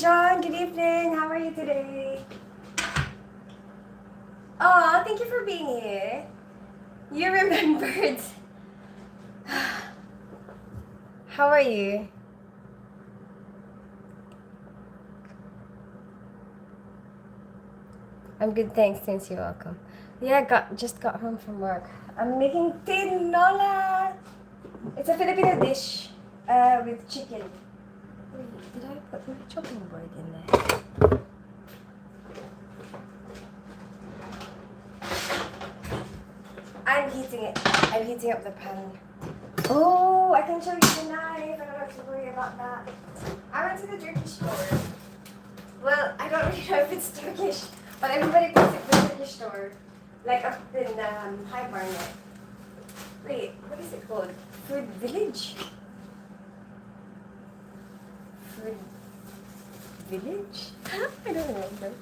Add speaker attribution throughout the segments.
Speaker 1: John. Good evening. How are you today? Oh, thank you for being here. You remembered. How are you? I'm good, thanks. Thanks, you're welcome. Yeah, just got home from work. I'm making tinola. It's a Filipino dish with chicken. Wait, did I put my chopping board in there? I'm heating it. I'm heating up the pan. Oh, I can show you the knife. I don't have to worry about that. I went to the Turkish store. Well, I don't really know if it's Turkish, but everybody calls it the Turkish store. Like up in High Barnet. Wait, what is it called? Food Village? Food Village? I don't remember.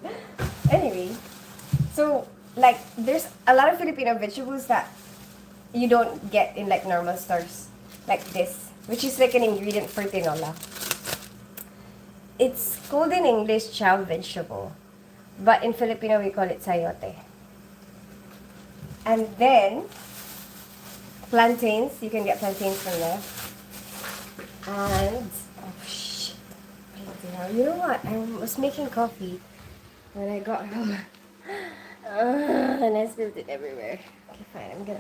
Speaker 1: Anyway, so like there's a lot of Filipino vegetables that you don't get in like normal stores. Like this, which is like an ingredient for tinola. It's called in English chow vegetable, but in Filipino we call it sayote. And then plantains, you can get plantains from there. And oh shit, you know what? I was making coffee when I got home, and I spilled it everywhere. Okay, fine.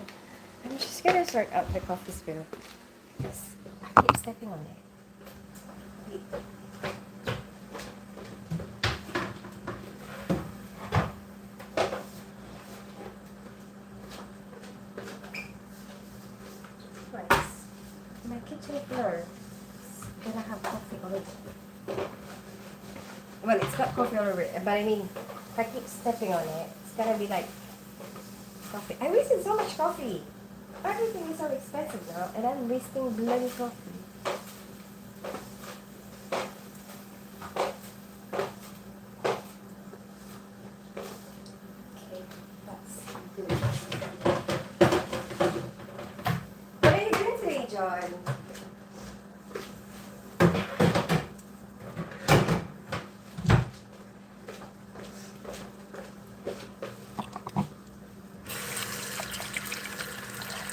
Speaker 1: I'm just gonna sort out the coffee spill because I keep stepping on it. Wait. My kitchen floor is gonna have coffee all over it. Well, it's got coffee all over it, but I mean, if I keep stepping on it, it's gonna be like coffee. I wasted so much coffee. Everything is so expensive now, and I'm wasting bloody coffee. Okay, that's good. What are you doing today, John?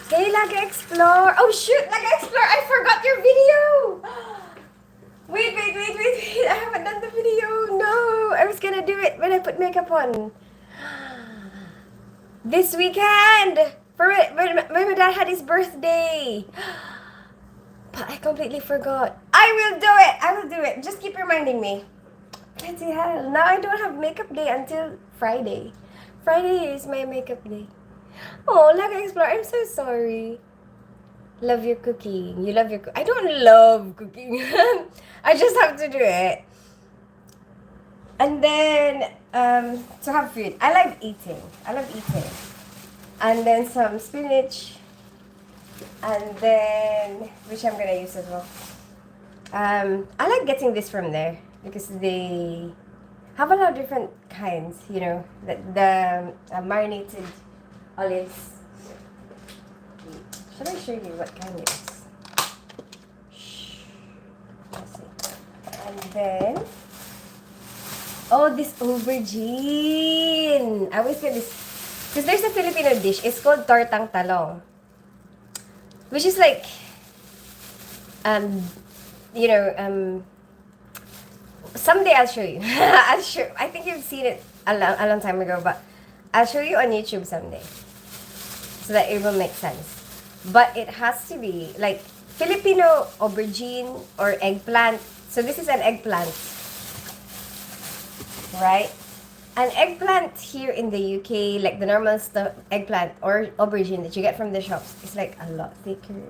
Speaker 1: Hey, Laga Explore! Oh shoot, Laga Explore! I forgot your video! Wait, I haven't done the video. No, I was gonna do it when I put makeup on. This weekend! For when my dad had his birthday. But I completely forgot. I will do it! I will do it. Just keep reminding me. Bloody hell. Now I don't have makeup day until Friday. Friday is my makeup day. Oh, Laga Explore, I'm so sorry. Love your cooking. You love your I don't love cooking. I just have to do it. And then to have food. I love eating. And then some spinach. And then which I'm gonna use as well. I like getting this from there because they have a lot of different kinds, you know, the marinated olives. Should I show you what kind it is? Shh. Let's see. And then, oh, this aubergine. I always get this because there's a Filipino dish. It's called tortang talong, which is like, you know, someday I'll show you. I think you've seen it a long time ago, but I'll show you on YouTube someday, so that it will make sense. But it has to be like Filipino aubergine or eggplant. So this is an eggplant, right? An eggplant here in the UK, like the normal eggplant or aubergine that you get from the shops, is like a lot thicker.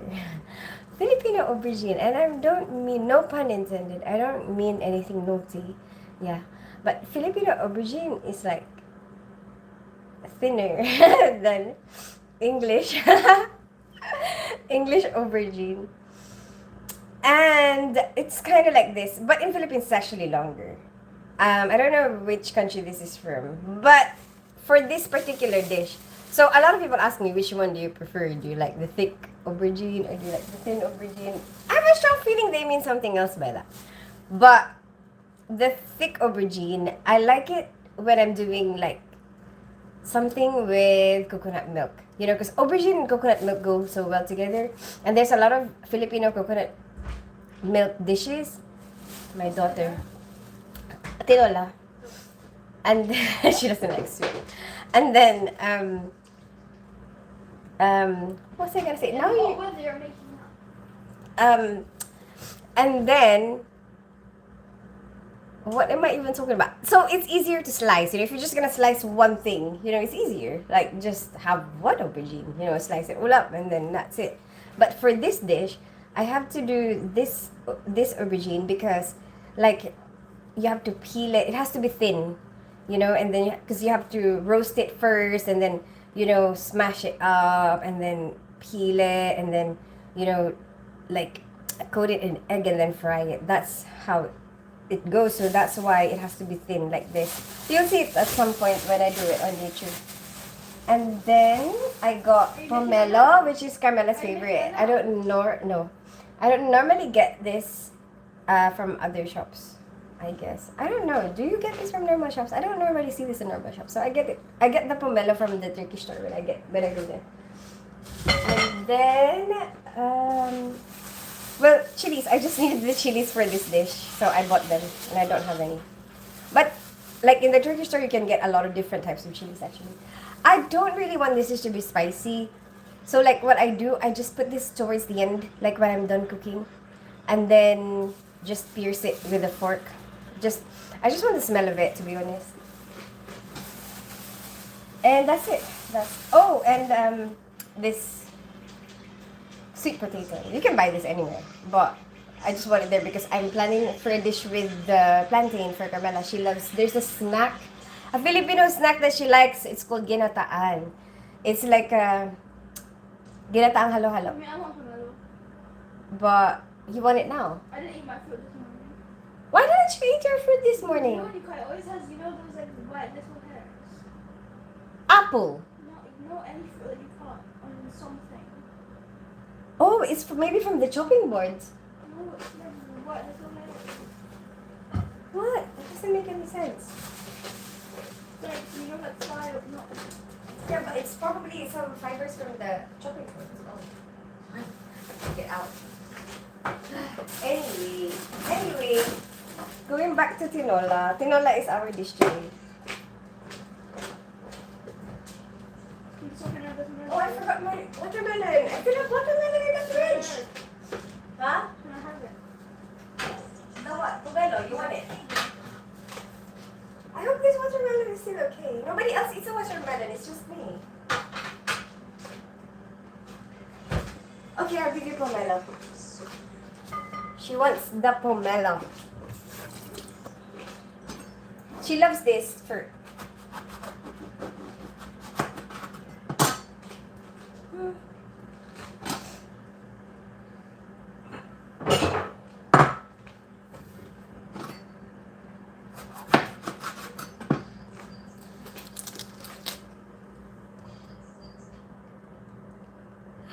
Speaker 1: Filipino aubergine, and I don't mean, no pun intended, I don't mean anything naughty, yeah. But Filipino aubergine is like thinner than English English aubergine. And it's kind of like this, but in Philippines it's actually longer. I don't know which country this is from, but for this particular dish, so a lot of people ask me, which one do you prefer? Do you like the thick aubergine or do you like the thin aubergine? I have a strong feeling they mean something else by that. But the thick aubergine, I like it when I'm doing like something with coconut milk. You know, because aubergine and coconut milk go so well together. And there's a lot of Filipino coconut milk dishes. My daughter, Tinola. And she doesn't like sweet. And then, what was I gonna say? Now you,
Speaker 2: What they're making
Speaker 1: um, and then, what am I even talking about? So it's easier to slice. You know, if you're just gonna slice one thing, you know, it's easier. Like just have one aubergine, you know, slice it all up, and then that's it. But for this dish, I have to do this aubergine because, like, you have to peel it. It has to be thin, you know, and then because you have to roast it first, and then you know smash it up, and then peel it, and then you know, like coat it in egg and then fry it. That's how it goes. So that's why it has to be thin like this. You'll see it at some point when I do it on YouTube. And then I got pomelo, which is Carmela's favorite. I don't know, no, I don't normally get this from other shops. I guess I don't know. Do you get this from normal shops? I don't normally see this in normal shops. So I get it. I get the pomelo from the Turkish store when I go there. And then well, chilies. I just needed the chilies for this dish, so I bought them, and I don't have any. But like in the Turkish store, you can get a lot of different types of chilies actually. I don't really want this dish to be spicy, so like what I do, I just put this towards the end, like when I'm done cooking, and then just pierce it with a fork. I just want the smell of it, to be honest. And that's it. And this sweet potato. You can buy this anywhere, but I just want it there because I'm planning for a dish with the plantain for Carmela. She loves. There's a snack, a Filipino snack that she likes. It's called ginataan. It's like a ginataang halo-halo.
Speaker 2: I mean, I want pomelo.
Speaker 1: But you want it now.
Speaker 2: I didn't eat my fruit this morning.
Speaker 1: Why didn't you eat your fruit this morning?
Speaker 2: You know, Nicole, it always has, you know, those like white little hairs.
Speaker 1: Apple.
Speaker 2: No, any fruit that you cut on something.
Speaker 1: Oh, it's maybe from the chopping boards.
Speaker 2: No, it's like white little hairs.
Speaker 1: What? That doesn't make any sense.
Speaker 2: Like, you know, that style, not.
Speaker 1: Yeah, but it's probably some fibers from the chopping board as well. Get out. Anyway, going back to tinola. Tinola is our dish today. Oh, I forgot my watermelon. I still have watermelon in the fridge. Huh?
Speaker 2: Can I have it?
Speaker 1: The what? Pomelo, you want it? I hope this watermelon is still okay. Nobody else eats a watermelon, it's just me. Okay, I'll give you pomelo. She wants the pomelo. She loves this fruit.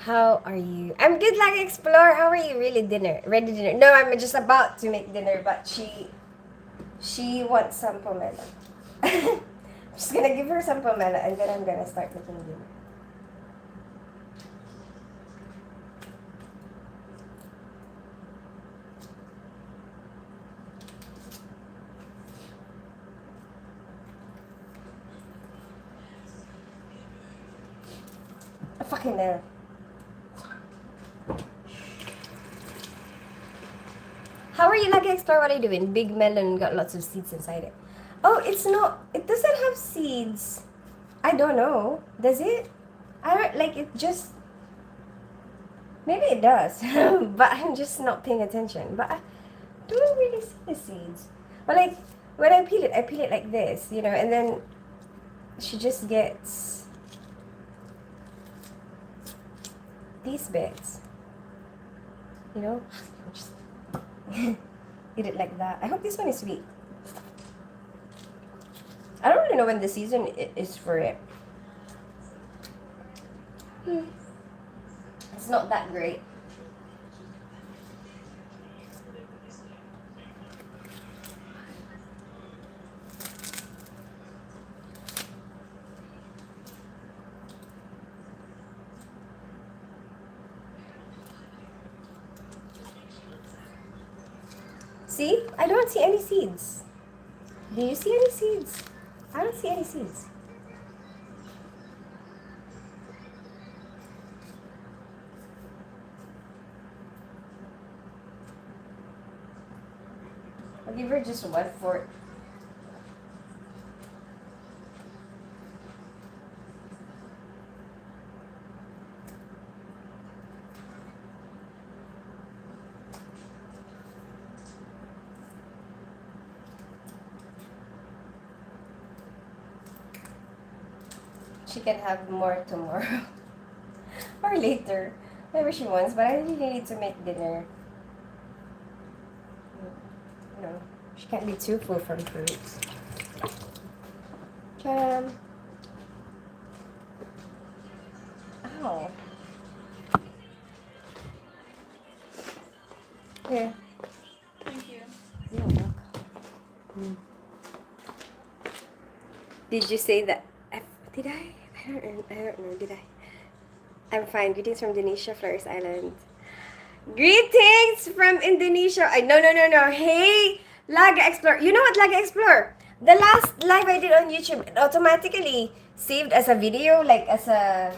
Speaker 1: How are you? I'm good, like Explore. How are you? Really ready dinner? No, I'm just about to make dinner, but she wants some pomelo. I'm just gonna give her some pomelo, and then I'm gonna start making dinner. Fucking hell. How are you, Lucky Explorer? What are you doing? Big melon got lots of seeds inside it. Oh, it's not. It doesn't have seeds. I don't know. Does it? I don't like it. Just maybe it does, but I'm just not paying attention. But I don't really see the seeds. But like when I peel it like this, you know, and then she just gets these bits. You know, just eat it like that. I hope this one is sweet. I don't really know when the season is for it. It's not that great. See? I don't see any seeds. Do you see any seeds? I don't see any seeds. I'll give her just 1/4. She can have more tomorrow or later, whenever she wants. But I really need to make dinner. You know, she can't be too full from fruits. Jam. Ow. Here.
Speaker 2: Thank you.
Speaker 1: You're welcome. Did you say that? Did I? I don't know. Did I? I'm fine. Greetings from Indonesia, Flores Island. Greetings from Indonesia. No. Hey, Laga Explorer. You know what, Laga Explorer? The last live I did on YouTube, it automatically saved as a video, like as a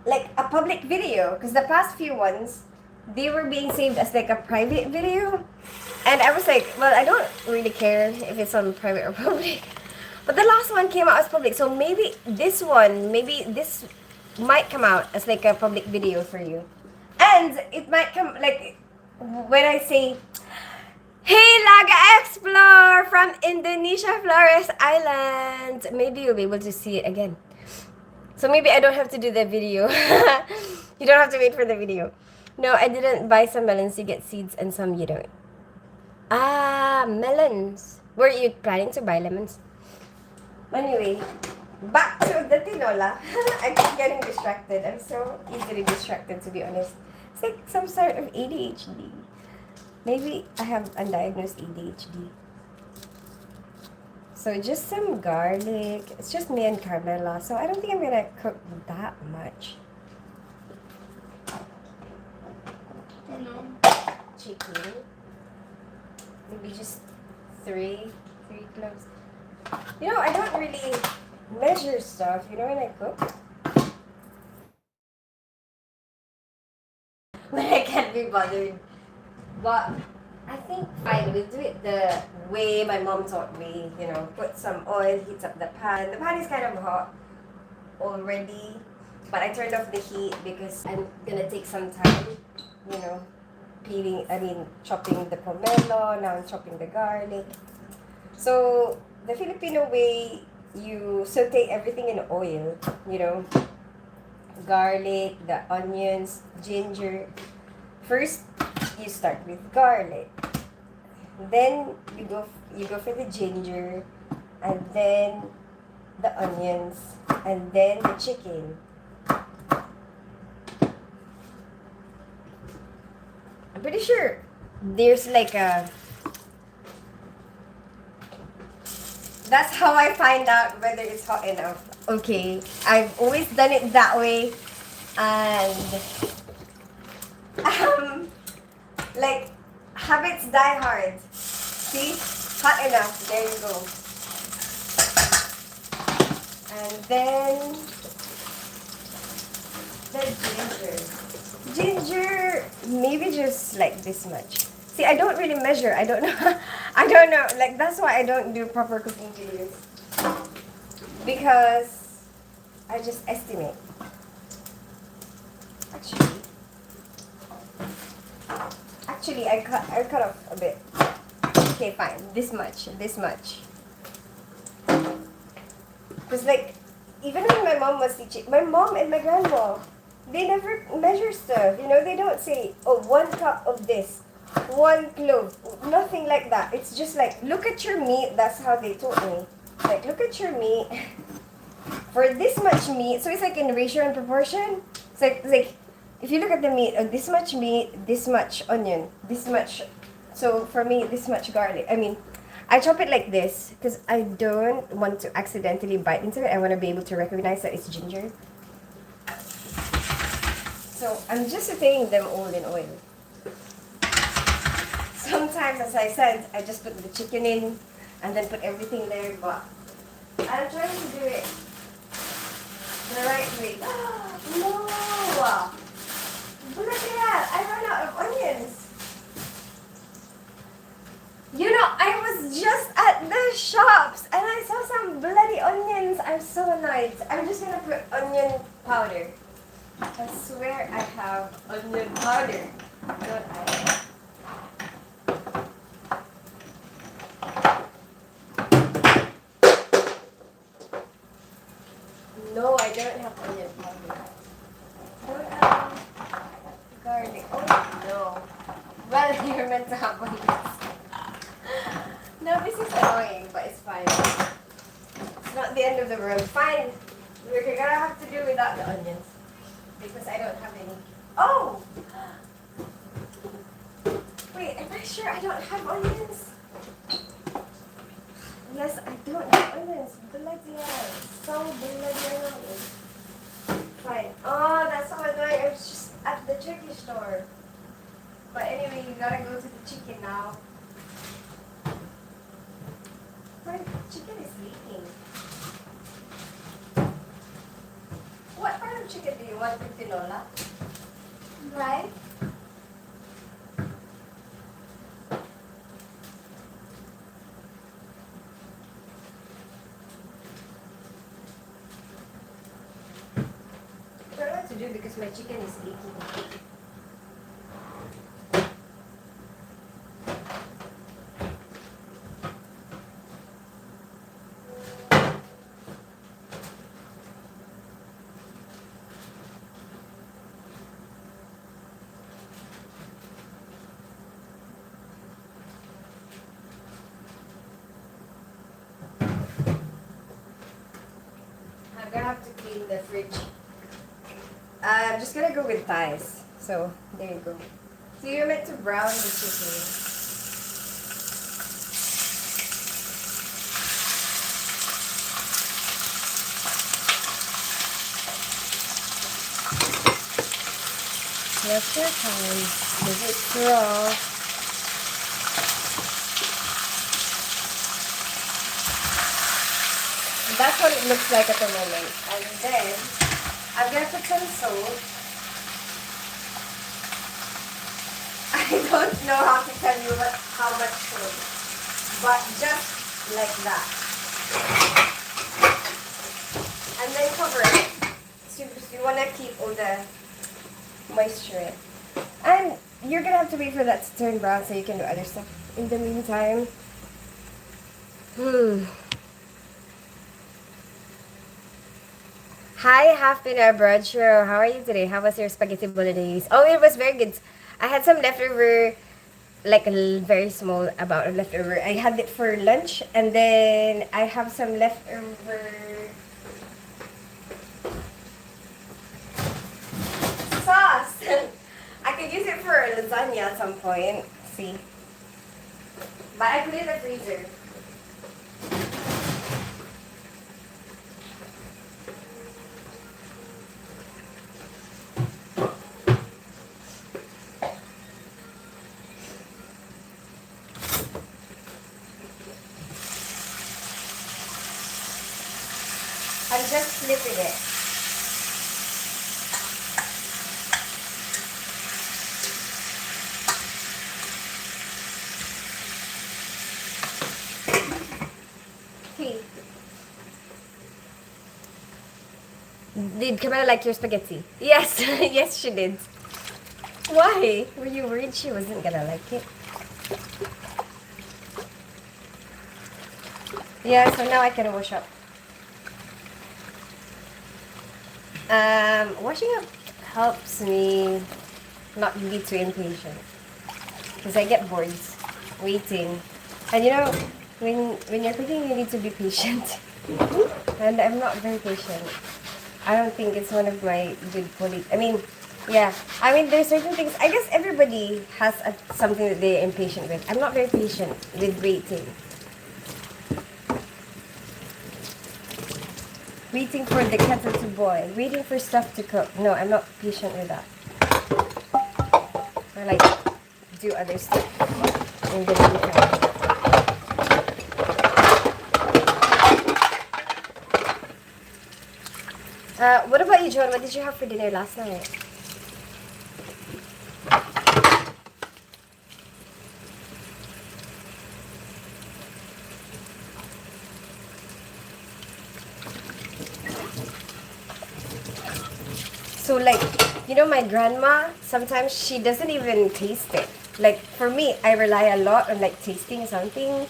Speaker 1: like a public video. Because the past few ones, they were being saved as like a private video. And I was like, well, I don't really care if it's on private or public. But the last one came out as public. So maybe this might come out as like a public video for you. And it might come like when I say, hey, Laga Explore from Indonesia, Flores Island. Maybe you'll be able to see it again. So maybe I don't have to do the video. You don't have to wait for the video. No, I didn't buy some melons. You get seeds and some you don't. Ah, melons. Were you planning to buy lemons? Anyway, back to the tinola. I keep getting distracted. I'm so easily distracted, to be honest. It's like some sort of ADHD. Maybe I have undiagnosed ADHD. So just some garlic. It's just me and Carmela. So I don't think I'm gonna cook that much.
Speaker 2: No.
Speaker 1: Chicken. Maybe just three cloves. You know, I don't really measure stuff, you know, when I cook. When I can't be bothered. But I think fine, we'll do it the way my mom taught me, you know, put some oil, heat up the pan. The pan is kind of hot already, but I turned off the heat because I'm gonna take some time, you know, chopping the pomelo, now I'm chopping the garlic. So, the Filipino way, you saute everything in oil, you know, garlic, the onions, ginger. First, you start with garlic. Then, you go for the ginger, and then the onions, and then the chicken. I'm pretty sure there's like a... That's how I find out whether it's hot enough. Okay, I've always done it that way. And... like, habits die hard. See? Hot enough. There you go. And then... the ginger. Ginger, maybe just like this much. See, I don't really measure. I don't know. I don't know. Like, that's why I don't do proper cooking videos. Because I just estimate. Actually, I cut off a bit. Okay, fine. This much. Because, like, even when my mom was teaching, my mom and my grandma, they never measure stuff, you know, they don't say, oh, 1 cup of this, 1 clove, nothing like that. It's just like, look at your meat, that's how they taught me. Like, look at your meat, for this much meat, so it's like in ratio and proportion. It's like if you look at the meat, this much meat, this much onion, this much, so for me, this much garlic. I mean, I chop it like this, because I don't want to accidentally bite into it. I want to be able to recognize that it's ginger. So I'm just sauteing them all in oil. Sometimes, as I said, I just put the chicken in and then put everything there, but I'm trying to do it the right way. No! Bloody hell, I ran out of onions. You know, I was just at the shops and I saw some bloody onions. I'm so annoyed. I'm just gonna put onion powder. I swear I have onion powder. Don't I? No, I don't have onion powder. Don't have garlic. Oh no. Well, you're meant to have onions. No, this is annoying, but it's fine. It's not the end of the world. Fine. We're gonna have to do without the onions. Because I don't have any. Oh! Wait, am I sure I don't have onions? Yes, I don't have onions. Bloody hell. So bloody annoying. Fine. Oh, that's so annoying. I was just at the turkey store. But anyway, you gotta go to the chicken now. My chicken is leaking. What part of chicken do you want with tinola? Right? I don't know what to do because my chicken is leaking. I'm gonna have to clean the fridge. I'm just gonna go with thighs. So, there you go. So you're meant to brown the chicken. Take your time. Give it raw. That's what it looks like at the moment. And then, I'm gonna put some salt. I don't know how to tell you how much salt, but just like that. And then cover it. So you wanna keep all the moisture in. And you're gonna have to wait for that to turn brown so you can do other stuff in the meantime. Hi, half dinner, Bradshaw. How are you today? How was your spaghetti bolognese? Oh, it was very good. I had some leftover, like a very small amount of leftover. I had it for lunch, and then I have some leftover sauce. I could use it for lasagna at some point. See, but I put it in the freezer. I'm just flipping it. Okay. Did Camilla like your spaghetti? Yes, yes she did. Why? Were you worried she wasn't gonna like it? Yeah, so now I can wash up. Washing up helps me not be too impatient because I get bored waiting. And you know, when you're cooking, you need to be patient. And I'm not very patient. I don't think it's one of my good qualities. I mean, yeah. I mean, there's certain things. I guess everybody has something that they're impatient with. I'm not very patient with waiting. Waiting for the kettle to boil. Waiting for stuff to cook. No, I'm not patient with that. or like do other stuff in the meantime. What about you, John? What did you have for dinner last night? So like, you know, my grandma, sometimes she doesn't even taste it. Like for me, I rely a lot on like tasting something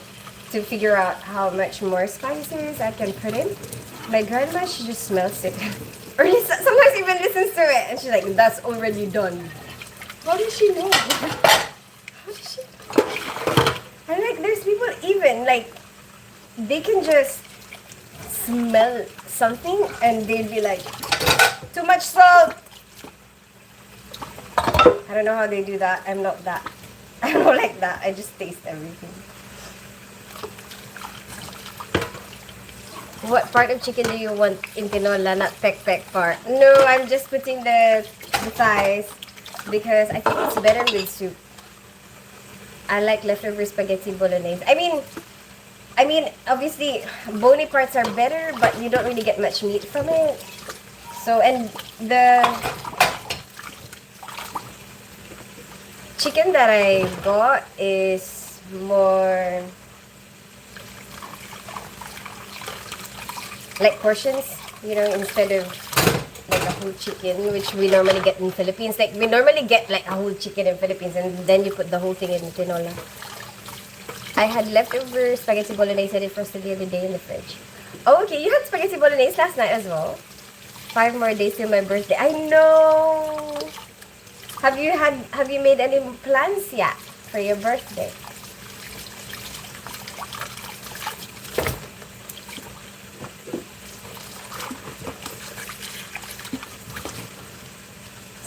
Speaker 1: to figure out how much more spices I can put in. My grandma, she just smells it. Or sometimes even listens to it and she's like, that's already done. How does she know? How does she know? And like there's people even like they can just smell something and they'd be like, too much salt. I don't know how they do that. I'm not that. I'm not like that. I just taste everything. What part of chicken do you want in tinola, not pek part? No, I'm just putting the thighs because I think it's better with soup. I like leftover spaghetti bolognese. I mean, obviously, bony parts are better, but you don't really get much meat from it. So, and the chicken that I got is more like portions, you know, instead of like a whole chicken, which we normally get in Philippines. Like, we normally get like a whole chicken in Philippines and then you put the whole thing in tinola. I had leftover spaghetti bolognese I did frosted the other day in the fridge. Oh, okay, you had spaghetti bolognese last night as well. 5 more days till my birthday. I know. Have you made any plans yet for your birthday?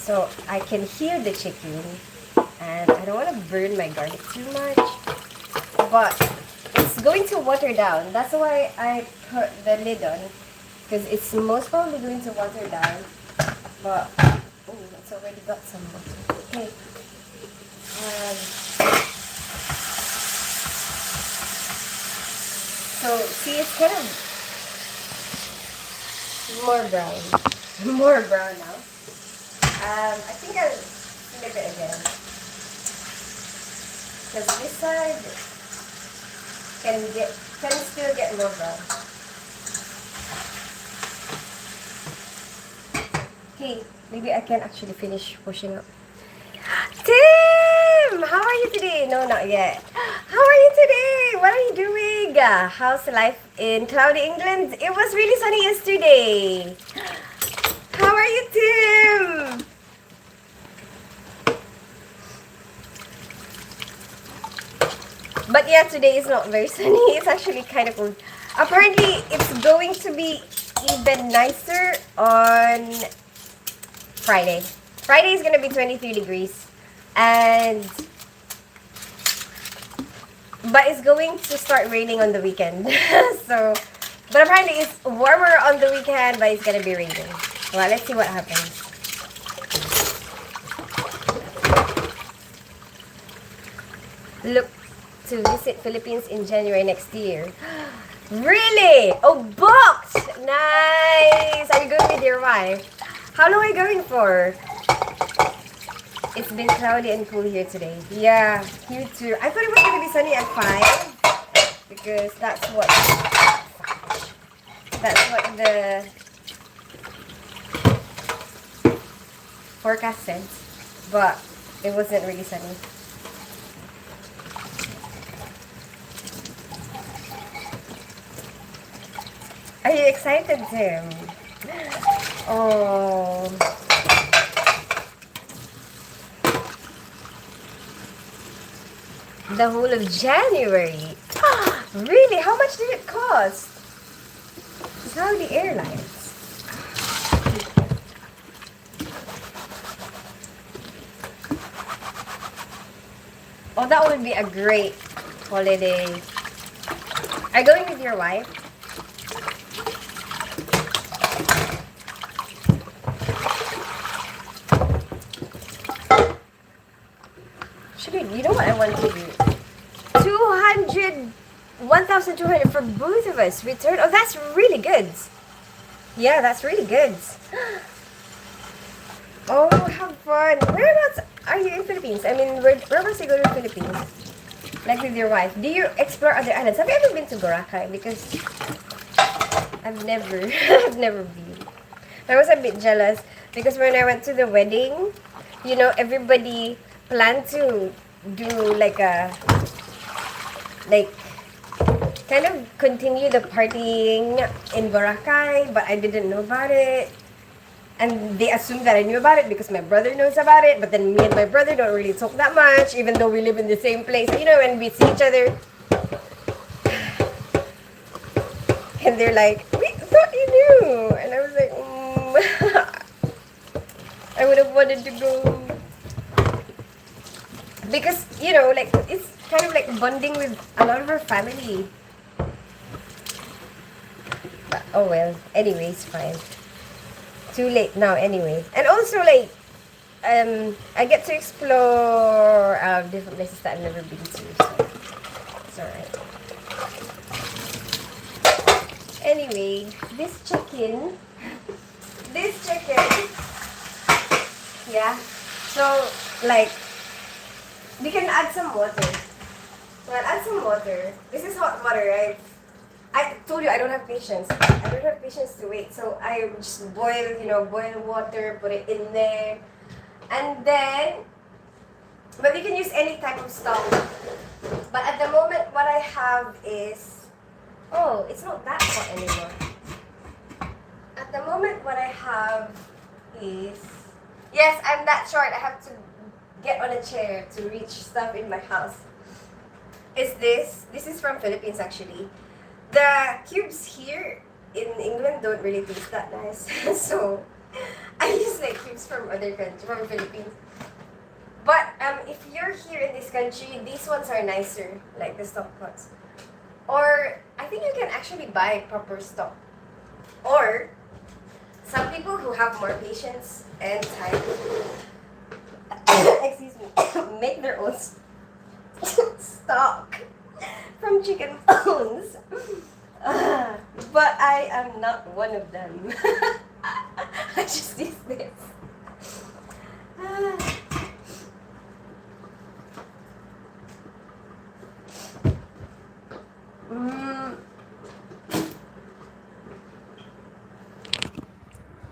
Speaker 1: So I can hear the chicken and I don't want to burn my garlic too much, but it's going to water down. That's why I put the lid on, because it's most probably going to water down. But oh, it's already got some water. Okay. So see, it's kind of more brown, more brown now. I think I'll flip it again, because this side can still get more brown. Okay, maybe I can actually finish pushing up. Tim, how are you today? No, not yet. How are you today? What are you doing? How's life in cloudy England? It was really sunny yesterday. How are you, Tim? But yeah, today is not very sunny. It's actually kind of cold. Apparently, it's going to be even nicer on Friday. Friday is going to be 23 degrees. But it's going to start raining on the weekend. But apparently it's warmer on the weekend, but it's going to be raining. Well, let's see what happens. Look to visit Philippines in January next year. Really? Oh, booked! Nice! Are you going with your wife? How long are you going for? It's been cloudy and cool here today. Yeah, here too. I thought it was going to be sunny at 5 because that's what the forecast said, but it wasn't really sunny. Are you excited, Tim? Oh. The whole of January. Really? How much did it cost? Saudi Airlines. Oh, that would be a great holiday. Are you going with your wife? Dude, you know what I want to do? 200, 1,200 for both of us. Return. Oh, that's really good. Yeah, that's really good. Oh, have fun. Whereabouts are you in Philippines? I mean, whereabouts you go to the Philippines? Like with your wife. Do you explore other islands? Have you ever been to Boracay? Because I've never, I've never been. I was a bit jealous because when I went to the wedding, you know, everybody planned to do like kind of continue the partying in Boracay, but I didn't know about it. And they assumed that I knew about it because my brother knows about it, but then me and my brother don't really talk that much, even though we live in the same place. You know, when we see each other, and they're like, "We thought you knew," and I was like, I would have wanted to go because you know, like it's kind of like bonding with a lot of our family. But, oh well. Anyways, fine. Too late now anyway. And also like I get to explore different places that I've never been to, so it's alright. Anyway, this chicken, yeah, so like we can add some water. So I'll add some water. This is hot water, right? I told you I don't have patience. I don't have patience to wait. So I just boil, boil water, put it in there. And then, but you can use any type of stock. But at the moment, what I have is, oh, it's not that hot anymore. At the moment, what I have is, yes, I'm that short. I have to get on a chair to reach stuff in my house. Is this is from Philippines actually. The cubes here in England don't really taste that nice. So I use like cubes from other countries, from Philippines. But if you're here in this country, these ones are nicer, like the stock pots. Or I think you can actually buy proper stock. Or some people who have more patience and time, excuse me, make their own stock from chicken bones. But I am not one of them. I just use this.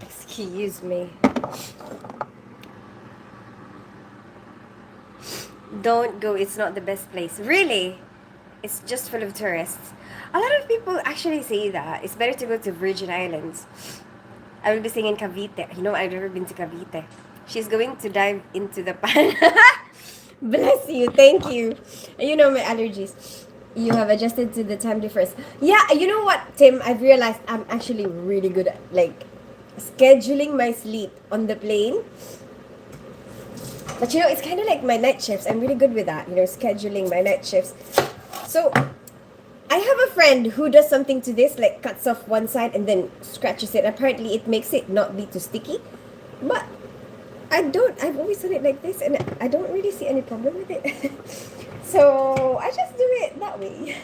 Speaker 1: Excuse me. Don't go, it's not the best place. Really? It's just full of tourists. A lot of people actually say that it's better to go to Virgin Islands. I will be staying in Cavite. You know, I've never been to Cavite. She's going to dive into the pan. Bless you, thank you. You know my allergies. You have adjusted to the time difference. Yeah, you know what, Tim? I've realized I'm actually really good at like scheduling my sleep on the plane. But you know, it's kind of like my night shifts. I'm really good with that, scheduling my night shifts. So, I have a friend who does something to this, like cuts off one side and then scratches it. Apparently, it makes it not be too sticky. But I've always done it like this and I don't really see any problem with it. So, I just do it that way.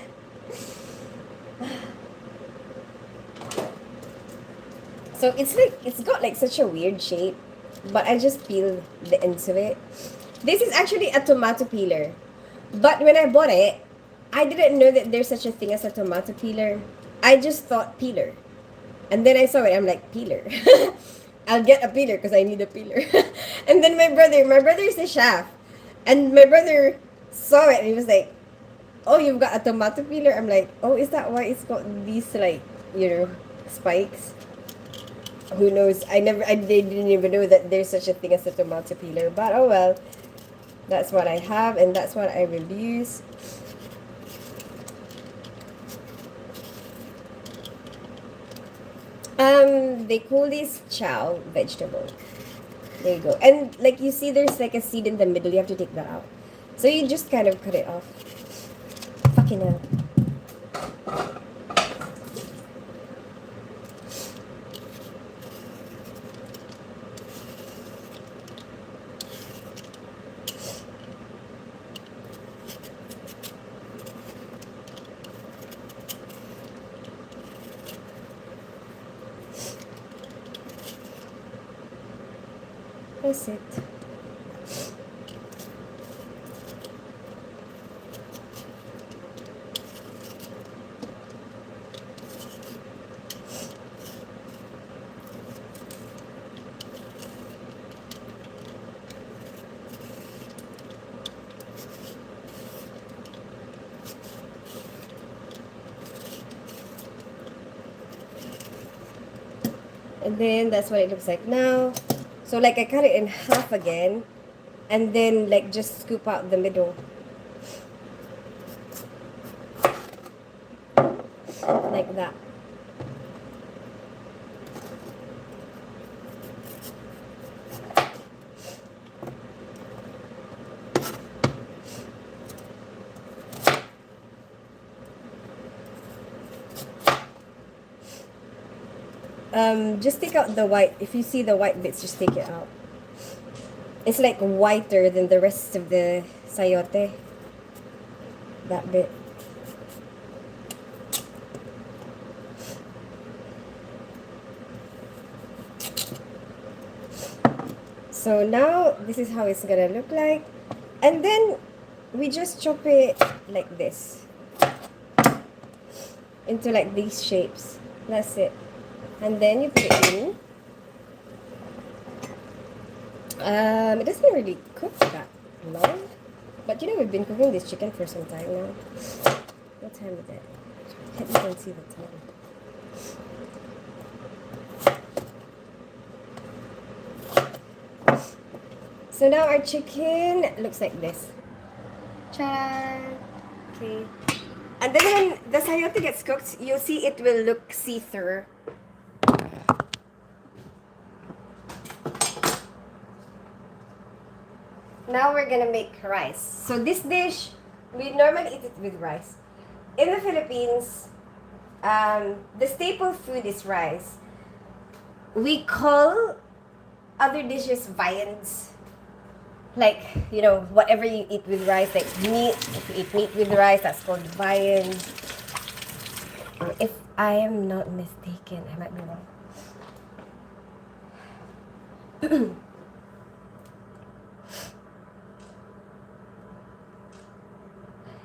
Speaker 1: So, it's got like such a weird shape. But I just peel the ends of it. This is actually a tomato peeler. But when I bought it, I didn't know that there's such a thing as a tomato peeler. I just thought peeler. And then I saw it, I'm like, peeler. I'll get a peeler because I need a peeler. And then my brother is the chef. And my brother saw it and he was like, oh, you've got a tomato peeler? I'm like, oh, is that why it's got these like, spikes? Who knows? I didn't even know that there's such a thing as a tomato peeler. But oh well. That's what I have and that's what I will use. They call this chow vegetable. There you go. And like you see there's like a seed in the middle. You have to take that out. So you just kind of cut it off. Fucking hell. That's it. And then that's what it looks like now. So like I cut it in half again, and then like just scoop out the middle. Like that. Just take out the white. If you see the white bits, just take it out. It's like whiter than the rest of the sayote. That bit. So now this is how it's gonna look like. And then we just chop it like this. Into like these shapes. That's it. And then you put it in. It doesn't really cook that long. But you know, we've been cooking this chicken for some time now. What time is it? I can't even see the time. So now our chicken looks like this. Cha! Okay. And then when the sayote gets cooked, you'll see it will look see-through. Now we're gonna make rice. So this dish, we normally eat it with rice. In the Philippines, the staple food is rice. We call other dishes viands. Like, you know, whatever you eat with rice, like meat. If you eat meat with rice, that's called viand. If I am not mistaken, I might be wrong.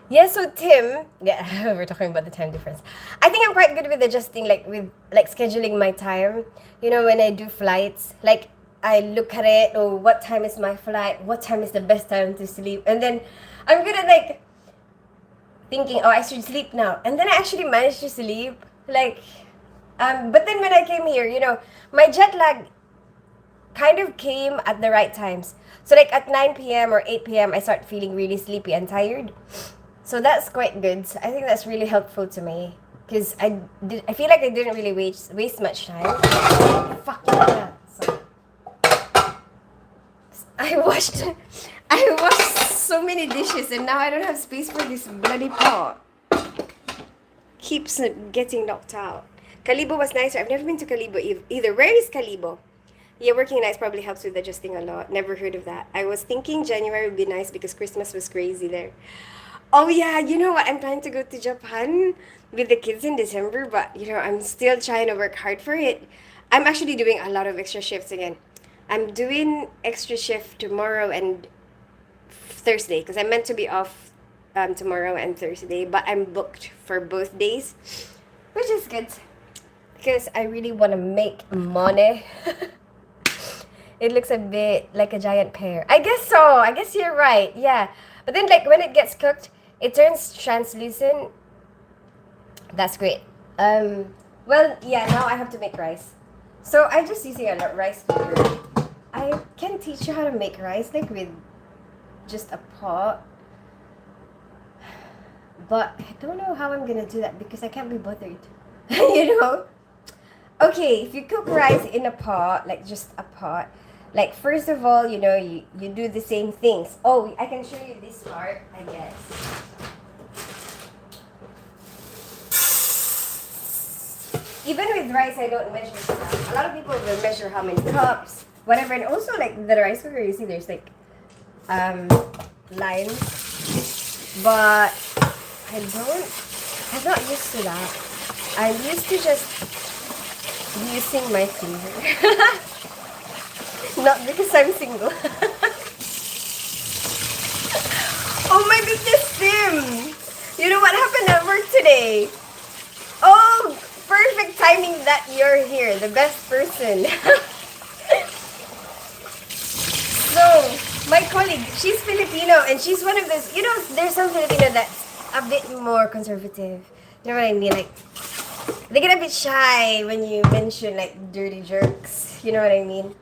Speaker 1: Yeah, so Tim, yeah, we're talking about the time difference. I think I'm quite good with adjusting, like with like scheduling my time. You know, when I do flights, like I look at it, oh, what time is my flight? What time is the best time to sleep? And then I'm good at like thinking, oh, I should sleep now. And then I actually managed to sleep. Like, but then when I came here, you know, my jet lag kind of came at the right times. So like at 9 p.m. or 8 p.m., I start feeling really sleepy and tired. So that's quite good. I think that's really helpful to me because I feel like I didn't really waste much time. Fuck yeah. Sorry. I washed so many dishes and now I don't have space for this bloody pot. Keeps getting knocked out. Calibo was nicer. I've never been to Calibo either. Where is Calibo? Yeah, working nights probably helps with adjusting a lot. Never heard of that. I was thinking January would be nice because Christmas was crazy there. Oh yeah, you know what? I'm planning to go to Japan with the kids in December, but you know, I'm still trying to work hard for it. I'm actually doing a lot of extra shifts again. I'm doing extra shift tomorrow and Thursday because I'm meant to be off tomorrow and Thursday, but I'm booked for both days, which is good because I really want to make money. It looks a bit like a giant pear. I guess so. I guess you're right. Yeah. But then like when it gets cooked, it turns translucent. That's great. Well, yeah, now I have to make rice. So I'm just using a rice cooker. I can teach you how to make rice like with just a pot. But I don't know how I'm gonna do that because I can't be bothered. You know? Okay, if you cook rice in a pot, like just a pot, like first of all, you know, you do the same things. Oh, I can show you this part, I guess. Even with rice, I don't measure stuff. A lot of people will measure how many cups, whatever. And also, like the rice cooker, you see there's like lines. But I'm not used to that. I'm used to just using my finger. Not because I'm single. Oh my goodness, Sim! You know what happened at work today? Oh, perfect timing that you're here. The best person. So, my colleague, she's Filipino and she's one of those, you know, there's some Filipino that's a bit more conservative. You know what I mean? Like, they get a bit shy when you mention like dirty jokes. You know what I mean?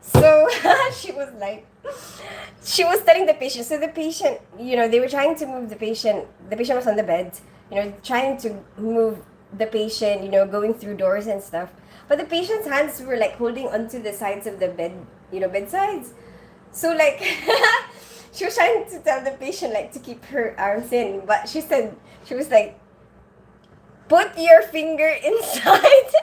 Speaker 1: So, she was telling the patient, so the patient, you know, they were trying to move the patient was on the bed, you know, trying to move the patient, you know, going through doors and stuff. But the patient's hands were like holding onto the sides of the bed, you know, bedsides. So like, she was trying to tell the patient like to keep her arms in, but she was like, put your finger inside.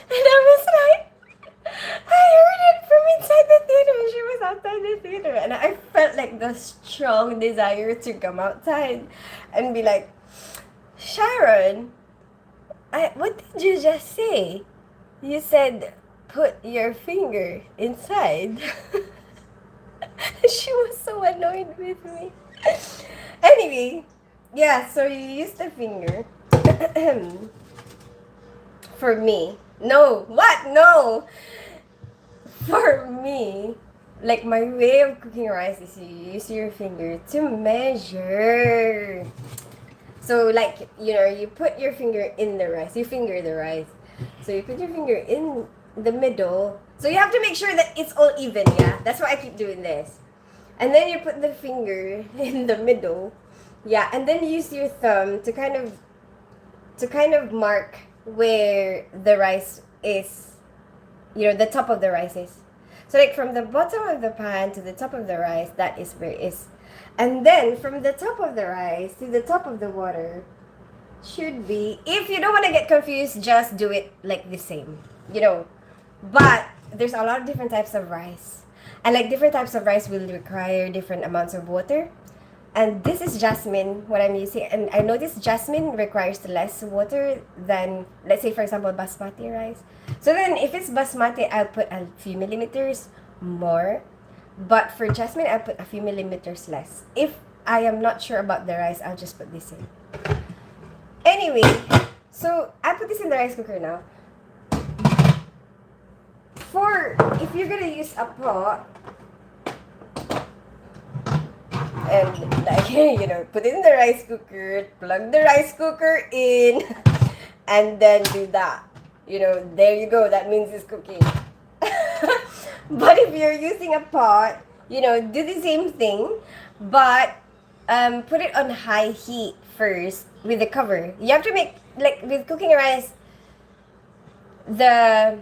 Speaker 1: And I was like, I heard it from inside the theater. She was outside the theater. And I felt like the strong desire to come outside and be like, Sharon, what did you just say? You said, put your finger inside. She was so annoyed with me. Anyway, yeah, so you use the finger. For me. No. What? No. For me, like my way of cooking rice is you use your finger to measure. So like, you know, you put your finger in the rice. You finger the rice. So you put your finger in the middle. So you have to make sure that it's all even, yeah? That's why I keep doing this. And then you put the finger in the middle. Yeah, and then use your thumb to kind of mark where the rice is, you know, the top of the rice is. So like from the bottom of the pan to the top of the rice, that is where it is. And then from the top of the rice to the top of the water should be, if you don't want to get confused, just do it like the same, you know. But there's a lot of different types of rice. And like different types of rice will require different amounts of water. And this is jasmine, what I'm using. And I noticed jasmine requires less water than, let's say, for example, basmati rice. So then, if it's basmati, I'll put a few millimeters more. But for jasmine, I'll put a few millimeters less. If I am not sure about the rice, I'll just put this in. Anyway, so I put this in the rice cooker now. If you're gonna use a pot, and like, you know, put it in the rice cooker, plug the rice cooker in, and then do that. You know, there you go. That means it's cooking. But if you're using a pot, you know, do the same thing, but put it on high heat first with the cover. You have to make, like with cooking rice, the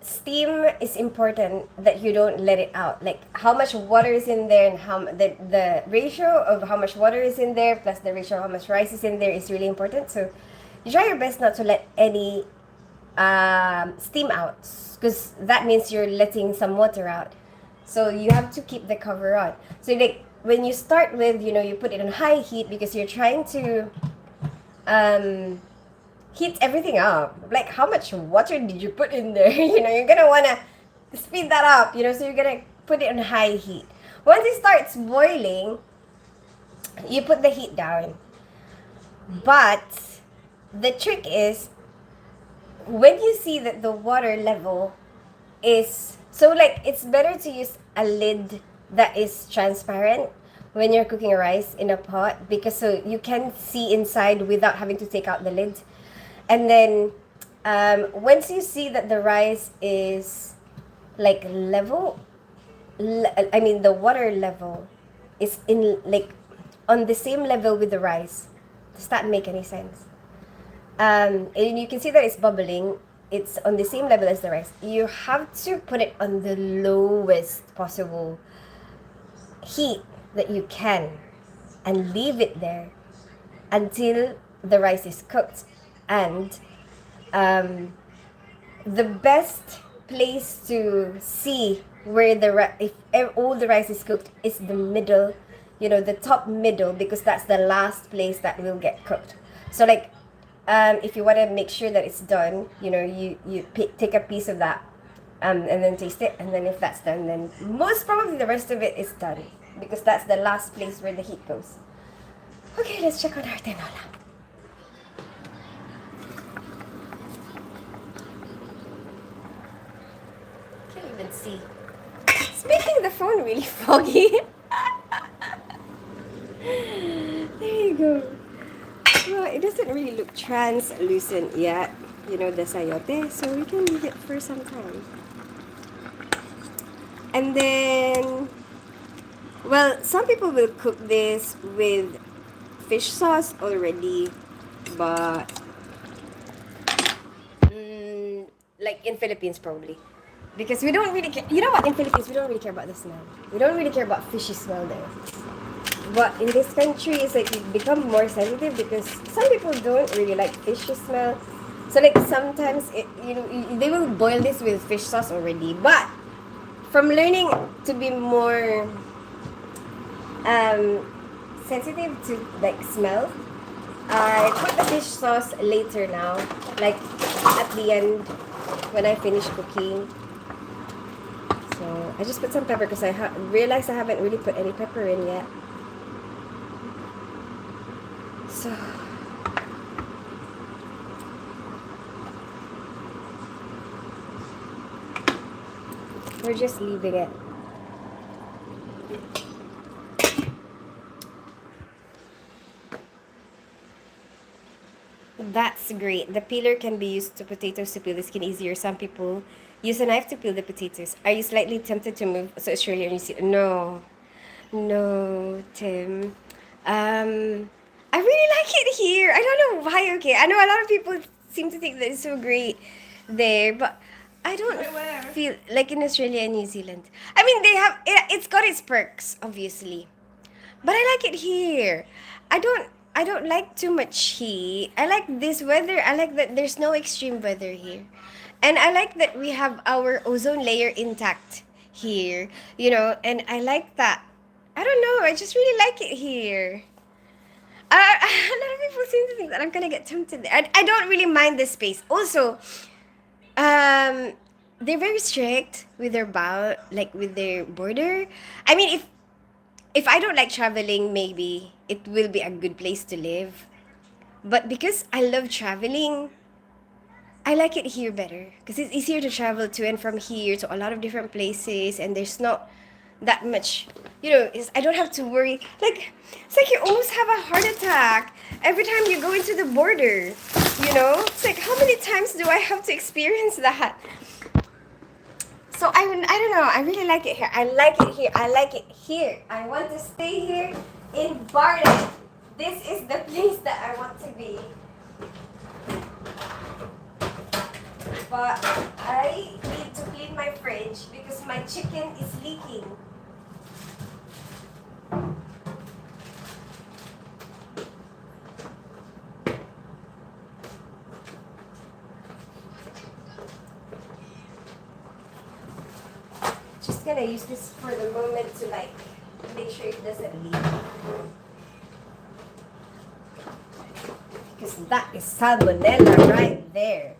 Speaker 1: steam is important that you don't let it out. Like how much water is in there and how the ratio of how much water is in there plus the ratio of how much rice is in there is really important. So you try your best not to let any steam out, because that means you're letting some water out. So you have to keep the cover on. So like when you start with, you know, you put it on high heat because you're trying to heat everything up. Like how much water did you put in there? You know, you're gonna wanna speed that up, you know, so you're gonna put it on high heat. Once it starts boiling, you put the heat down. But the trick is when you see that the water level is, so like it's better to use a lid that is transparent when you're cooking rice in a pot, because so you can see inside without having to take out the lid. And then once you see that the rice is like level, I mean the water level is in like on the same level with the rice. Does that make any sense? And you can see that it's bubbling. It's on the same level as the rice. You have to put it on the lowest possible heat that you can and leave it there until the rice is cooked. And the best place to see where if all the rice is cooked is the middle, you know, the top middle, because that's the last place that will get cooked. So like if you want to make sure that it's done, you take a piece of that, and then taste it, and then if that's done, then most probably the rest of it is done because that's the last place where the heat goes. Okay, let's check on our tinola. Can't even see. It's making the phone really foggy. There you go. Well, it doesn't really look translucent yet, the sayote, so we can leave it for some time. And then, well, some people will cook this with fish sauce already, but like in Philippines probably. Because we don't really care. You know what? In Philippines, we don't really care about the smell. We don't really care about fishy smell there. But in this country, it's like you become more sensitive because some people don't really like fishy smell. So like sometimes they will boil this with fish sauce already. But from learning to be more sensitive to like smell, I put the fish sauce later now, like at the end when I finish cooking. So I just put some pepper because I realized I haven't really put any pepper in yet. So we're just leaving it. That's great. The peeler can be used to potatoes to peel the skin easier. Some people use a knife to peel the potatoes. Are you slightly tempted to move to Australia and New Zealand? No. No, Tim. I really like it here. I don't know why, okay. I know a lot of people seem to think that it's so great there, but I don't
Speaker 2: Where?
Speaker 1: feel like in Australia and New Zealand. I mean, it's got its perks, obviously. But I like it here. I don't like too much heat. I like this weather. I like that there's no extreme weather here. And I like that we have our ozone layer intact here, and I like that. I don't know. I just really like it here. A lot of people seem to think that I'm gonna get tempted. I don't really mind this space. Also, um, they're very strict with their like with their border. I mean, if I don't like traveling, maybe it will be a good place to live. But because I love traveling, I like it here better because it's easier to travel to and from here to a lot of different places, and there's not that much. I don't have to worry. Like it's like you almost have a heart attack every time you go into the border. It's like how many times do I have to experience that? So I don't know. I really like it here. I like it here. I like it here. I want to stay here in Barnet. This is the place that I want to be. But I need to clean my fridge because my chicken is leaking. Just gonna use this for the moment to like make sure it doesn't leak. Because that is salmonella right there.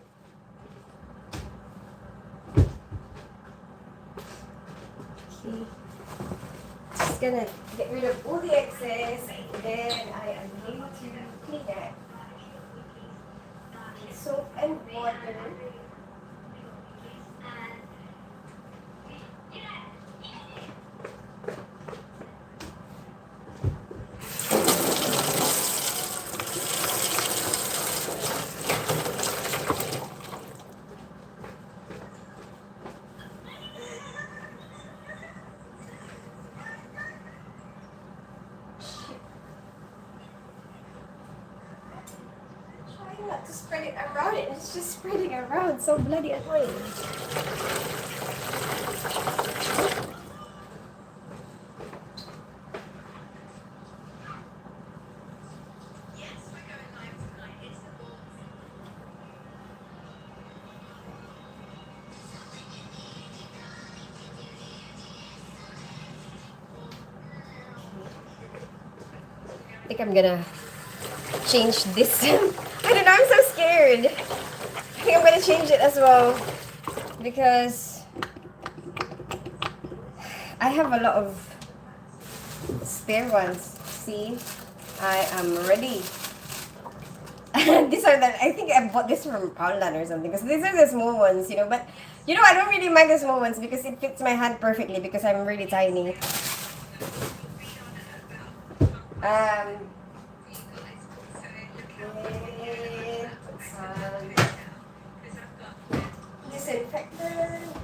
Speaker 1: Okay. Just gonna get rid of all the excess and then I am going to clean it. Soap and water. Not to spread it around it. It's just spreading around. So bloody annoying. I think I'm gonna change this I don't know, I'm so scared. I think I'm gonna change it as well. Because I have a lot of spare ones. See? I am ready. These are the, I think I bought this from Poundland or something. Because these are the small ones, you know. But, you know, I don't really mind the small ones because it fits my hand perfectly because I'm really tiny. Disinfectant.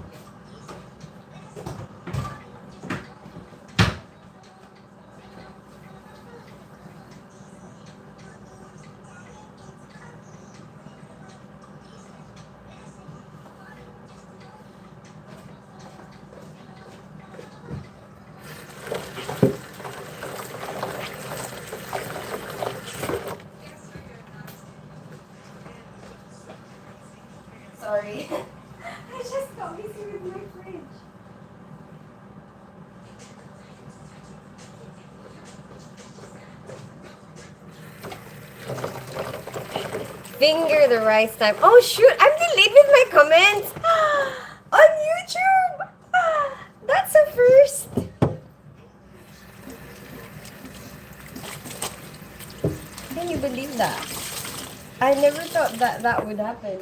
Speaker 1: Sorry. I just got busy with my fridge. Finger the rice time. Oh shoot, I'm delayed with my comments on YouTube. That's a first. Can you believe that? I never thought that that would happen.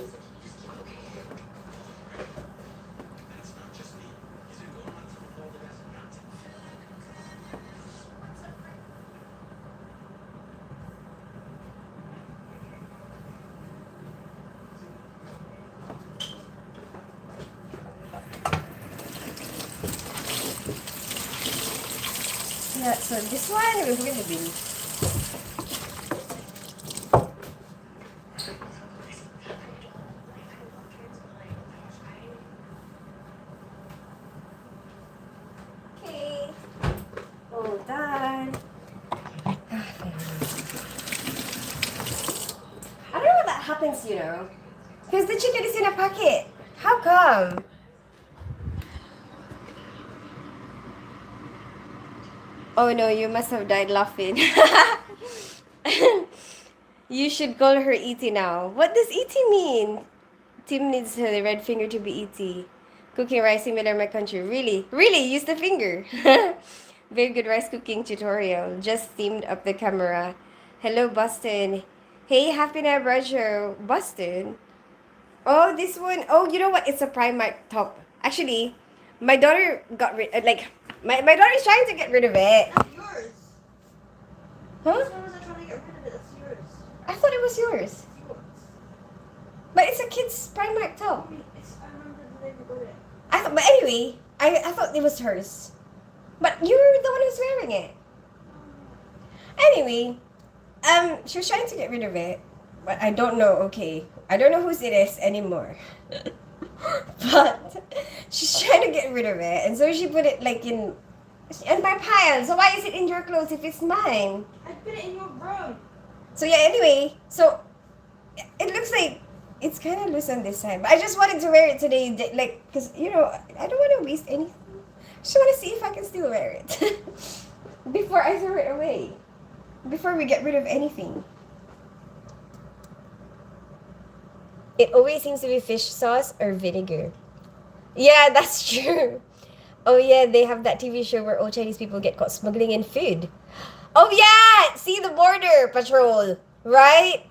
Speaker 1: Yeah, so this one was really big. Okay. All done. I don't know what that happens, you know. Because the chicken is in a packet. How come? Oh no, you must have died laughing. You should call her E.T. now. What does E.T. mean? Tim needs the red finger to be E.T. Cooking rice similar my country. Really? Really? Use the finger. Very good rice cooking tutorial. Just steamed up the camera. Hello, Boston. Hey, happy anniversary, Boston. Oh, this one. Oh, you know what? It's a Primark top. Actually, my daughter got rid. Like, my daughter's trying to get rid of it.
Speaker 2: That's yours.
Speaker 1: Huh?
Speaker 2: As long as I'm trying to get rid of it, that's yours.
Speaker 1: I thought it was yours.
Speaker 2: It's yours.
Speaker 1: But it's a kid's Primark top.
Speaker 2: I remember the name of it.
Speaker 1: I thought, but anyway, I thought it was hers. But you're the one who's wearing it. Anyway, she was trying to get rid of it, but I don't know. Okay, I don't know whose it is anymore. But she's trying to get rid of it, and so she put it like in my pile. So why is it in your clothes if it's mine?
Speaker 2: I put it in your room.
Speaker 1: So yeah. Anyway, so it looks like it's kind of loose on this side, but I just wanted to wear it today, like, cause you know I don't want to waste anything. I just want to see if I can still wear it before I throw it away. Before we get rid of anything. It always seems to be fish sauce or vinegar. Yeah, that's true. Oh yeah, they have that TV show where old Chinese people get caught smuggling in food. Oh yeah! See the border patrol, right?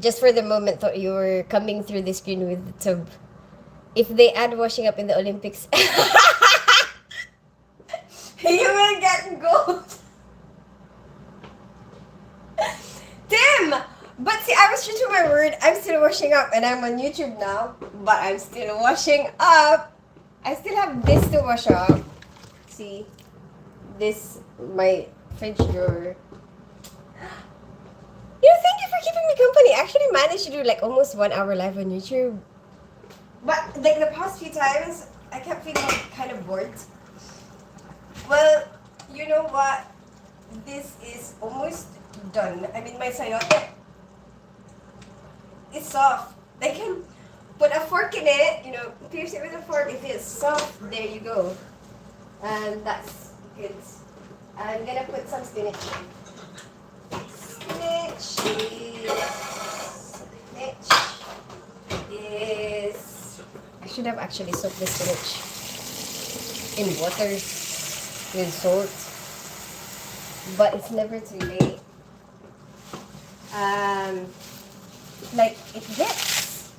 Speaker 1: Just for the moment, thought you were coming through the screen with the tub. If they add washing up in the Olympics, you will get gold. Tim! But see, I was true to my word. I'm still washing up and I'm on YouTube now. But I'm still washing up. I still have this to wash up. See? This, my fridge drawer. You know, thank you for keeping me company. I actually managed to do like almost 1 hour live on YouTube. But like the past few times, I kept feeling kind of bored. Well, you know what? This is almost done. I mean, my sayote is soft. I can put a fork in it, you know, pierce it with a fork. It feels soft. There you go. And that's good. I'm gonna put some spinach. Spinach. I should have actually soaked the spinach in water with salt. But it's never too late. Like it gets.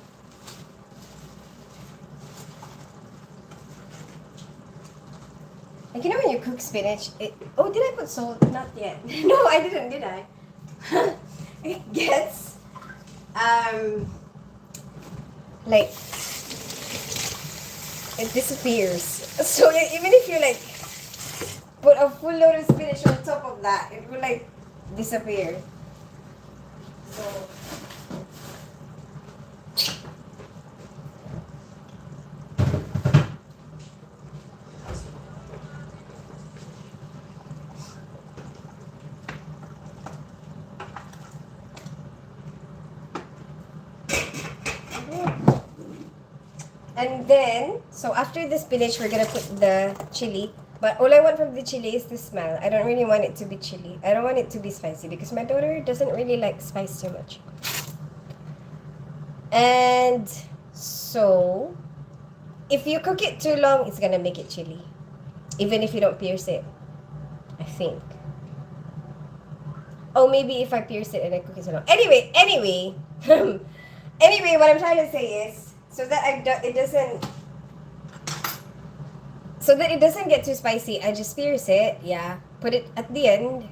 Speaker 1: Like, you know when you cook spinach, oh, did I put salt? Not yet. No, I didn't, did I? It gets, like, it disappears. So even if you, like, put a full load of spinach on top of that, it will, like, disappear. So, and then, so after the spinach, we're gonna put the chili. But all I want from the chili is the smell. I don't really want it to be chili. I don't want it to be spicy because my daughter doesn't really like spice too much. And so, if you cook it too long, it's gonna make it chili. Even if you don't pierce it, I think. Oh, maybe if I pierce it and I cook it too long. Anyway, anyway, what I'm trying to say is, so that it doesn't get too spicy, I just pierce it, yeah. Put it at the end.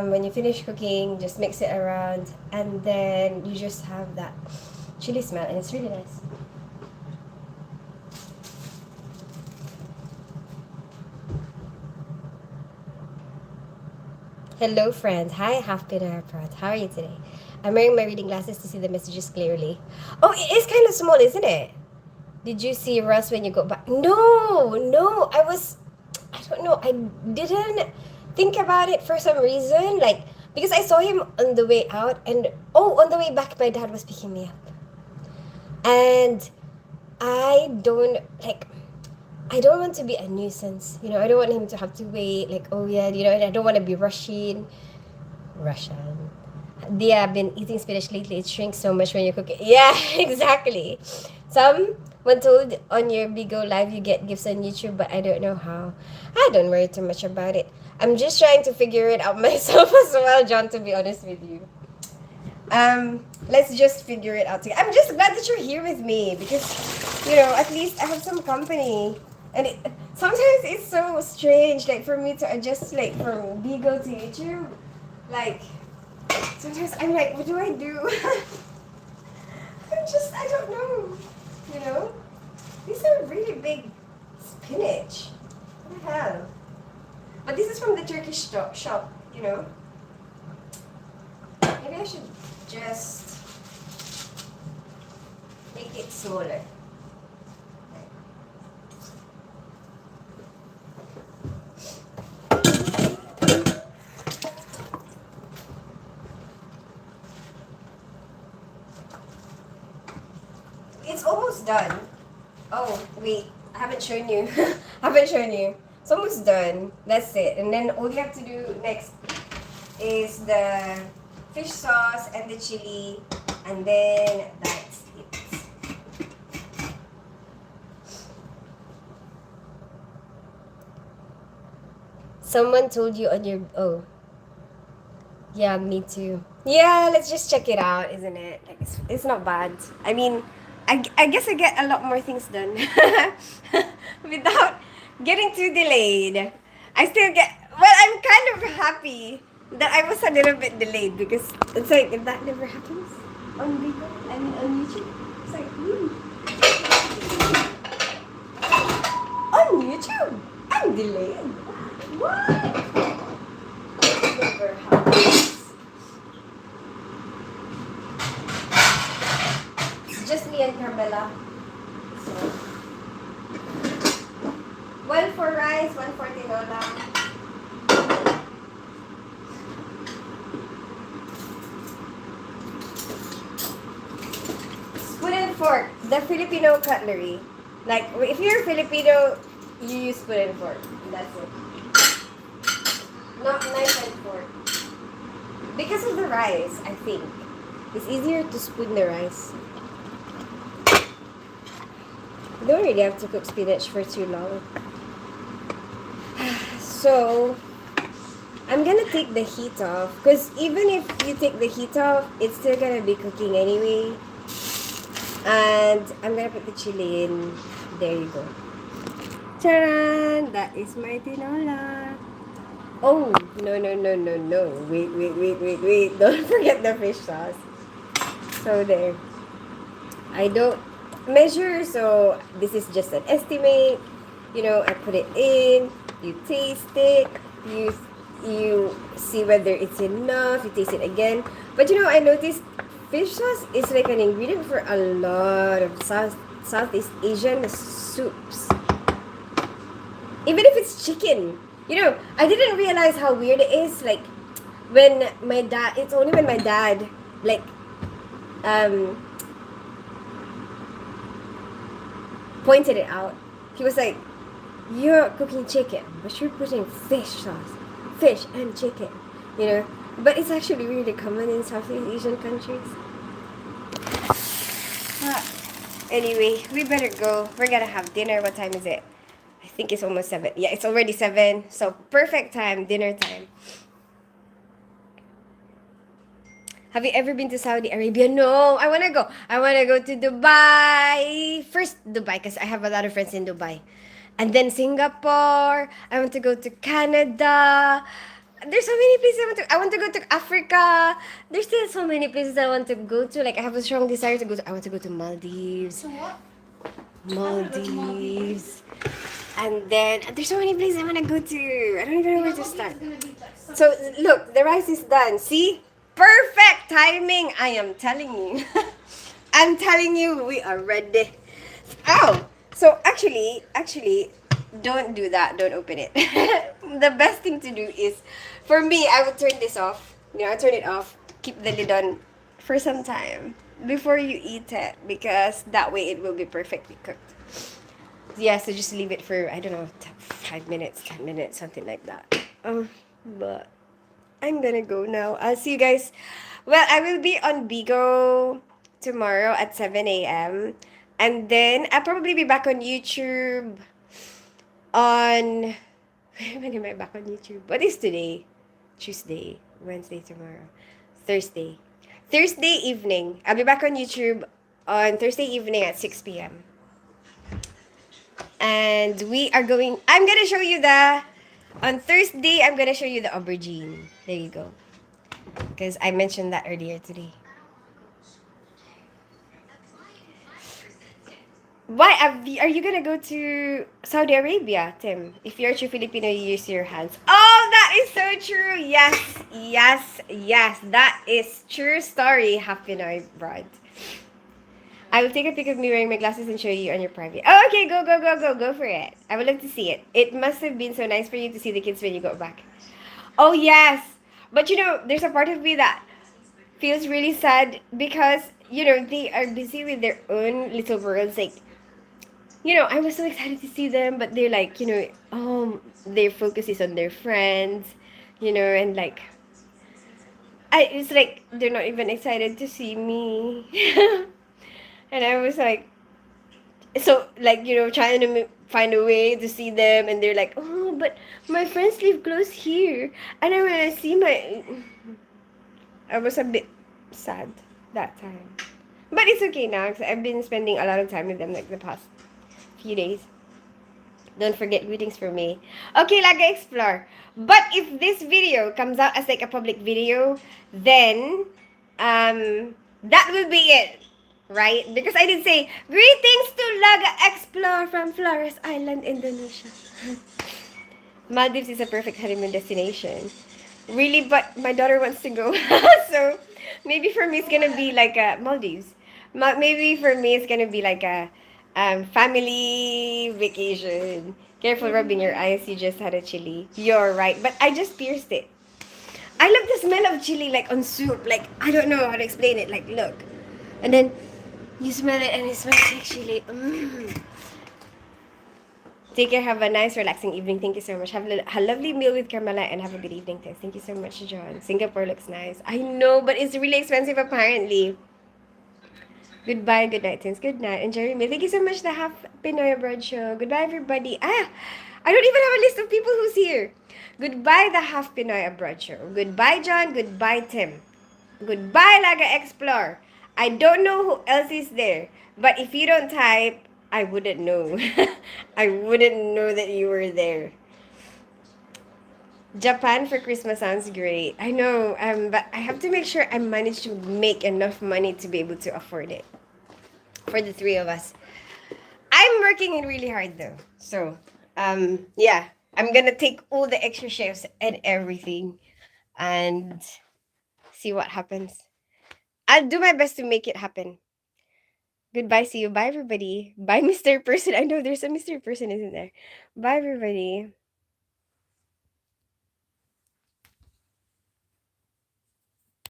Speaker 1: When you finish cooking, just mix it around, and then you just have that chili smell, and it's really nice. Hello, friends. Hi, Half Pinner Prod. How are you today? I'm wearing my reading glasses to see the messages clearly. Oh, it is kind of small, isn't it? Did you see Russ when you got back? No, I don't know. I didn't think about it for some reason. Like, because I saw him on the way out, and on the way back, my dad was picking me up. And I don't want to be a nuisance. You know, I don't want him to have to wait. Like, oh yeah, you know, and I don't want to be Russian. Yeah, I've been eating spinach lately. It shrinks so much when you cook it. Yeah, exactly. Someone told on your Bigo Live you get gifts on YouTube, but I don't know how. I don't worry too much about it. I'm just trying to figure it out myself as well, John, to be honest with you. Let's just figure it out together. I'm just glad that you're here with me because, you know, at least I have some company. And sometimes it's so strange, like, for me to adjust, like, from Bigo to YouTube. Like, sometimes I'm like, what do I do? I don't know. You know? These are really big spinach. What the hell? But this is from the Turkish shop, you know? Maybe I should just make it smaller. It's almost done. Oh, wait. I haven't shown you. It's almost done. That's it. And then all you have to do next is the fish sauce and the chili. And then that's it. Someone told you on your... Oh. Yeah, me too. Yeah, let's just check it out, isn't it? Like, it's not bad. I mean, I guess I get a lot more things done without getting too delayed. I still get, well, I'm kind of happy that I was a little bit delayed because it's like, if that never happens on Bigo, I mean on YouTube, it's like, on YouTube, I'm delayed. What? Never happens. Just me and Carmela. So, one for rice, one for tinola. Spoon and fork, the Filipino cutlery. Like, if you're Filipino, you use spoon and fork. That's it. Not knife and fork. Because of the rice, I think. It's easier to spoon the rice. You don't really have to cook spinach for too long. So, I'm gonna take the heat off. Because even if you take the heat off, it's still gonna be cooking anyway. And I'm gonna put the chili in. There you go. Charan! That is my tinola. Oh, no, no, no, no, no. Wait, wait, wait, wait, wait. Don't forget the fish sauce. So there. I don't measure, so this is just an estimate. You know, I put it in, you taste it, you see whether it's enough, you taste it again. But you know, I noticed fish sauce is like an ingredient for a lot of Southeast Asian soups. Even if it's chicken. You know, I didn't realize how weird it is. Like, when my dad, it's only when my dad, like, um, pointed it out. He was like, "You're cooking chicken, but you're putting fish sauce. Fish and chicken." You know? But it's actually really common in Southeast Asian countries. Anyway, we better go. We're gonna have dinner. What time is it? I think it's almost 7. Yeah, it's already 7. So, perfect time, dinner time. Have you ever been to Saudi Arabia? No, I want to go. I want to go to Dubai. First, Dubai, because I have a lot of friends in Dubai. And then Singapore. I want to go to Canada. There's so many places I want to go to Africa. There's still so many places I want to go to. Like, I have a strong desire to go to, I want to go to Maldives.
Speaker 2: So what?
Speaker 1: Maldives. And then, there's so many places I want to go to. I don't even know where to start. So, look, the rice is done. See? Perfect timing, I am telling you. I'm telling you, we are ready. Ow! So, actually, don't do that. Don't open it. The best thing to do is, for me, I would turn this off. You know, I turn it off. Keep the lid on for some time before you eat it. Because that way it will be perfectly cooked. Yeah, so just leave it for, I don't know, 5 minutes, 10 minutes, something like that. But I'm gonna go now. I'll see you guys. Well, I will be on Bigo tomorrow at 7 a.m. And then I'll probably be back on YouTube on... When am I back on YouTube? What is today? Tuesday, Wednesday, tomorrow. Thursday. Thursday evening. I'll be back on YouTube on Thursday evening at 6 p.m. And we are going... I'm gonna show you on Thursday, I'm gonna show you the aubergine. There you go. Because I mentioned that earlier today. Why are you gonna go to Saudi Arabia, Tim? If you're a true Filipino, you use your hands. Oh, that is so true. Yes, yes, yes. That is true story. Happy Pinoy bride. I will take a pic of me wearing my glasses and show you on your private. Oh, okay, go for it. I would love to see it. It must have been so nice for you to see the kids when you go back. Oh, yes. But you know, there's a part of me that feels really sad because, you know, they are busy with their own little worlds. Like, you know, I was so excited to see them, but they're like, you know, their focus is on their friends, you know, and like, it's like they're not even excited to see me. And I was like, so, like, you know, trying to find a way to see them, and they're like, "Oh, but my friends live close here." And then when I see I was a bit sad that time. But it's okay now, because I've been spending a lot of time with them, like, the past few days. Don't forget greetings from me. Okay, Laga Explore. But if this video comes out as, like, a public video, then, that will be it. Right? Because I did say, greetings to Laga Explore from Flores Island, Indonesia. Maldives is a perfect honeymoon destination. Really, but my daughter wants to go. So, maybe for me it's gonna be like a Maldives. Maybe for me it's gonna be like a family vacation. Careful rubbing your eyes, you just had a chili. You're right, but I just pierced it. I love the smell of chili, like, on soup. Like, I don't know how to explain it. Like, look. And then, you smell it and it smells like chili. Take care. Have a nice, relaxing evening. Thank you so much. Have a lovely meal with Carmela and have a good evening, Tess. Thank you so much, John. Singapore looks nice. I know, but it's really expensive apparently. Goodbye, good night, Tins. Good night. And Jeremy, thank you so much, the Half Pinoy Abroad Show. Goodbye, everybody. I don't even have a list of people who's here. Goodbye, the Half Pinoy Abroad Show. Goodbye, John. Goodbye, Tim. Goodbye, Laga Explore. I don't know who else is there, but if you don't type, I wouldn't know. I wouldn't know that you were there. Japan for Christmas sounds great. I know, but I have to make sure I manage to make enough money to be able to afford it for the three of us. I'm working it really hard though. So, yeah, I'm gonna take all the extra shifts and everything and see what happens. I'll do my best to make it happen. Goodbye, see you. Bye, everybody. Bye, Mr. Person. I know there's a Mr. Person, isn't there? Bye, everybody.